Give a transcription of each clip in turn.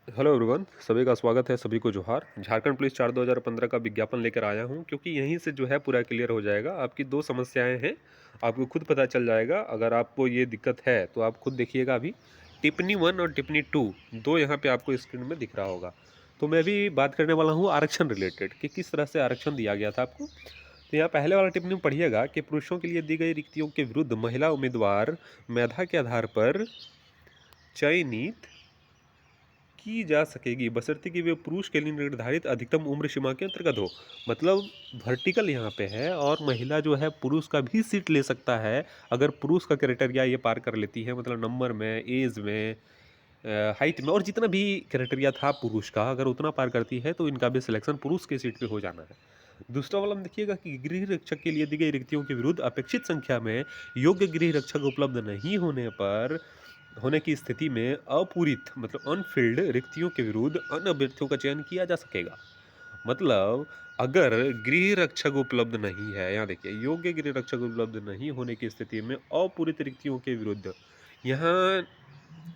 Hello everyone, सभी का स्वागत है। सभी को जोहार। झारखंड पुलिस 4 2015 का विज्ञापन लेकर आया हूं, क्योंकि यहीं से जो है पूरा क्लियर हो जाएगा। आपकी दो समस्याएं हैं, आपको खुद पता चल जाएगा। अगर आपको ये दिक्कत है तो आप खुद देखिएगा। अभी टिप्पणी 1 और टिप्पणी 2 दो यहाँ पे आपको स्क्रीन में दिख रहा होगा। तो मैं भी बात करने वाला हूँ आरक्षण रिलेटेड, कि किस तरह से आरक्षण दिया गया था आपको। तो यहाँ पहले वाला टिप्पणी में पढ़िएगा कि पुरुषों के लिए दी गई रिक्तियों के विरुद्ध महिला उम्मीदवार मेधा के आधार पर चयनित की जा सकेगी, बशर्ते कि वे पुरुष के लिए निर्धारित अधिकतम उम्र सीमा के अंतर्गत हो। मतलब वर्टिकल यहाँ पे है, और महिला जो है पुरुष का भी सीट ले सकता है अगर पुरुष का क्राइटेरिया ये पार कर लेती है। मतलब नंबर में, एज में, हाइट में, और जितना भी क्राइटेरिया था पुरुष का, अगर उतना पार करती है तो इनका भी सिलेक्शन पुरुष के सीट पे हो जाना है। दूसरा वाला में देखिएगा कि गृह रक्षक के लिए दी गई रिक्तियों के विरुद्ध अपेक्षित संख्या में योग्य गृह रक्षक उपलब्ध नहीं होने की स्थिति में अपूरित मतलब अनफिल्ड रिक्तियों के विरुद्ध अन्य अभ्यर्थियों का चयन किया जा सकेगा। मतलब अगर गृह रक्षक उपलब्ध नहीं है, यहाँ देखिए, योग्य गृह रक्षक उपलब्ध नहीं होने की स्थिति में अपूरित रिक्तियों के विरुद्ध, यहाँ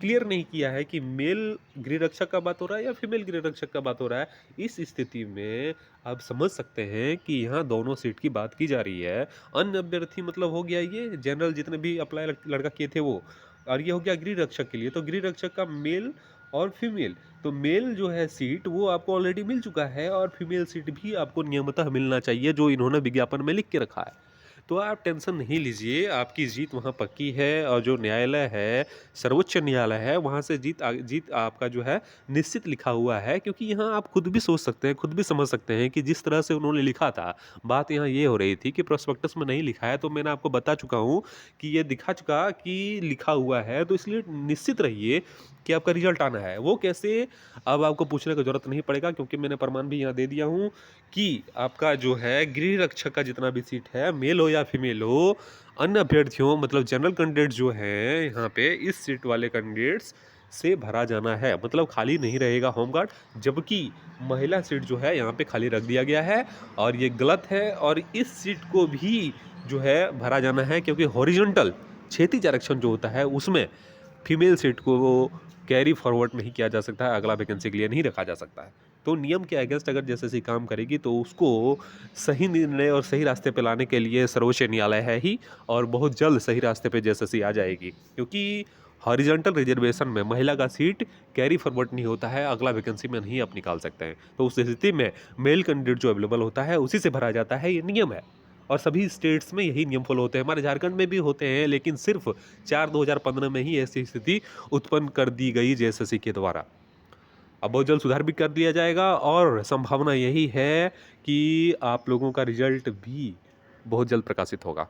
क्लियर नहीं किया है कि मेल गृह रक्षक का बात हो रहा है या फीमेल गृह रक्षक का बात हो रहा है। इस स्थिति में आप समझ सकते हैं कि यहाँ दोनों सीट की बात की जा रही है। अन्य अभ्यर्थी मतलब हो गया ये जनरल, जितने भी अप्लाई लड़का किए थे वो, और ये हो गया गृह रक्षक के लिए। तो गृह रक्षक का मेल और फीमेल, तो मेल जो है सीट वो आपको ऑलरेडी मिल चुका है, और फीमेल सीट भी आपको नियमितः मिलना चाहिए, जो इन्होंने विज्ञापन में लिख के रखा है। तो आप टेंशन नहीं लीजिए, आपकी जीत वहाँ पक्की है। और जो न्यायालय है, सर्वोच्च न्यायालय है, वहाँ से जीत आपका जो है निश्चित लिखा हुआ है। क्योंकि यहाँ आप खुद भी सोच सकते हैं, खुद भी समझ सकते हैं कि जिस तरह से उन्होंने लिखा था, बात यहाँ ये हो रही थी कि प्रोस्पेक्टस में नहीं लिखा है। तो मैंने आपको बता चुका हूँ कि ये दिखा चुका कि लिखा हुआ है, तो इसलिए निश्चित रहिए कि आपका रिजल्ट आना है। वो कैसे, अब आपको पूछने की जरूरत नहीं पड़ेगा, क्योंकि मैंने प्रमाण भी यहाँ दे दिया हूँ कि आपका जो है गृह रक्षक का जितना भी सीट है, मेल हो या फीमेल हो, अन्य अभ्यर्थियों मतलब जनरल कैंडिडेट जो हैं यहाँ पे, इस सीट वाले कैंडिडेट्स से भरा जाना है। मतलब खाली नहीं रहेगा होमगार्ड, जबकि महिला सीट जो है यहाँ पे खाली रख दिया गया है, और ये गलत है। और इस सीट को भी जो है भरा जाना है, क्योंकि हॉरिजॉन्टल क्षैतिज आरक्षण जो होता है उसमें फीमेल सीट को कैरी फॉरवर्ड नहीं किया जा सकता है, अगला वैकेंसी के लिए नहीं रखा जा सकता है। तो नियम के अगेंस्ट अगर जैसे काम करेगी तो उसको सही निर्णय और सही रास्ते पे लाने के लिए सर्वोच्च न्यायालय है ही, और बहुत जल्द सही रास्ते पे जैसे आ जाएगी। क्योंकि हॉरिजॉन्टल रिजर्वेशन में महिला का सीट कैरी फॉरवर्ड नहीं होता है, अगला वैकेंसी में नहीं आप निकाल सकते हैं। तो उस स्थिति में मेल कैंडिडेट जो अवेलेबल होता है उसी से भरा जाता है, ये नियम है। और सभी स्टेट्स में यही नियम फॉलो होते हैं। हमारे झारखंड में भी होते हैं, लेकिन सिर्फ 4/2015 में ही ऐसी स्थिति उत्पन्न कर दी गई जेएसएससी के द्वारा। अब बहुत जल्द सुधार भी कर दिया जाएगा, और संभावना यही है कि आप लोगों का रिजल्ट भी बहुत जल्द प्रकाशित होगा।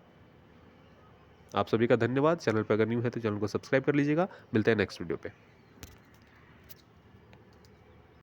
आप सभी का धन्यवाद। चैनल पर अगर न्यू है तो चैनल को सब्सक्राइब कर लीजिएगा। मिलते हैं नेक्स्ट वीडियो पे।